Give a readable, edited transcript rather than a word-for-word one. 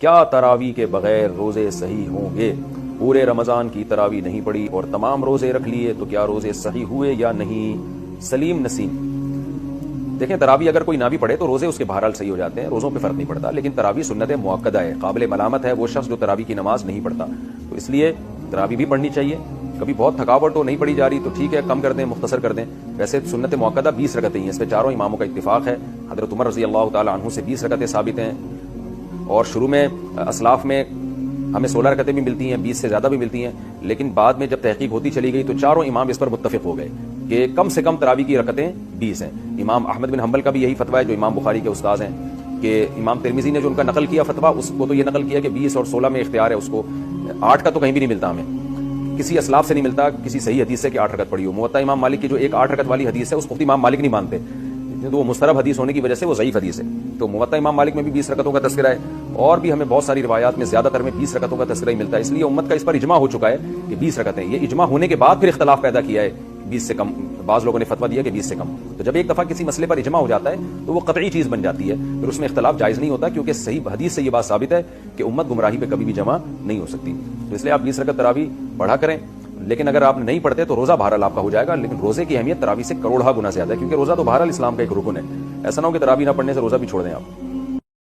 کیا تراوی کے بغیر روزے صحیح ہوں گے؟ پورے رمضان کی تراوی نہیں پڑی اور تمام روزے رکھ لیے تو کیا روزے صحیح ہوئے یا نہیں؟ سلیم نسیم، دیکھیں تراوی اگر کوئی نہ بھی پڑھے تو روزے اس کے بہرحال صحیح ہو جاتے ہیں، روزوں پہ فرق نہیں پڑتا، لیکن تراوی سنت مؤکدہ ہے، قابل ملامت ہے وہ شخص جو تراوی کی نماز نہیں پڑھتا، تو اس لیے تراوی بھی پڑھنی چاہیے۔ کبھی بہت تھکاوٹ ہو نہیں پڑھی جا رہی تو ٹھیک ہے، کم کر دیں، مختصر کر دیں۔ ویسے سنت مؤکدہ 20 رکعتیں ہیں، اس پہ چاروں اماموں کا اتفاق ہے۔ حضرت عمر رضی اللہ تعالی عنہ سے 20 رکعتیں ثابت ہیں، اور شروع میں اسلاف میں ہمیں 16 رکعتیں بھی ملتی ہیں، 20 سے زیادہ بھی ملتی ہیں، لیکن بعد میں جب تحقیق ہوتی چلی گئی تو چاروں امام اس پر متفق ہو گئے کہ کم سے کم تراوی کی رکعتیں 20 ہیں۔ امام احمد بن حنبل کا بھی یہی فتویٰ ہے جو امام بخاری کے استاذ ہیں، کہ امام ترمذی نے جو ان کا نقل کیا فتویٰ، اس کو تو یہ نقل کیا کہ 20 اور 16 میں اختیار ہے اس کو، 8 کا تو کہیں بھی نہیں ملتا، ہمیں کسی اسلاف سے نہیں ملتا کسی صحیح حدیث سے کہ 8 رکعت پڑھی ہو۔ موطا امام مالک کی جو ایک 8 رکعت والی حدیث ہے اس کو امام مالک نہیں مانتے، تو وہ مسترب حدیث ہونے کی وجہ سے وہ ضعیف حدیث ہے۔ تو موطا امام مالک میں بھی 20 رکعتوں کا تذکرہ ہے، اور بھی ہمیں بہت ساری روایات میں زیادہ تر میں 20 رکعتوں کا تذکرہ ہی ملتا ہے، اس لیے امت کا اس پر اجماع ہو چکا ہے کہ 20 رکعتیں۔ یہ اجماع ہونے کے بعد پھر اختلاف پیدا کیا ہے 20 سے کم، بعض لوگوں نے فتویٰ دیا کہ 20 سے کم۔ تو جب ایک دفعہ کسی مسئلے پر اجماع ہو جاتا ہے تو وہ قطعی چیز بن جاتی ہے، پھر اس میں اختلاف جائز نہیں ہوتا، کیونکہ صحیح حدیث سے یہ بات ثابت ہے کہ امت گمراہی پہ کبھی بھی جمع نہیں ہو سکتی۔ تو اس لیے آپ 20 رکعت تراوی پڑھا کریں، لیکن اگر آپ نہیں پڑھتے تو روزہ بہرحال آپ کا ہو جائے گا، لیکن روزے کی اہمیت تراوی سے کروڑہ گنا زیادہ ہے، کیونکہ روزہ تو بہرحال اسلام کا ایک رکن ہے۔ ایسا نہ ہو کہ تراوی نہ پڑھنے سے روزہ بھی چھوڑ دیں آپ۔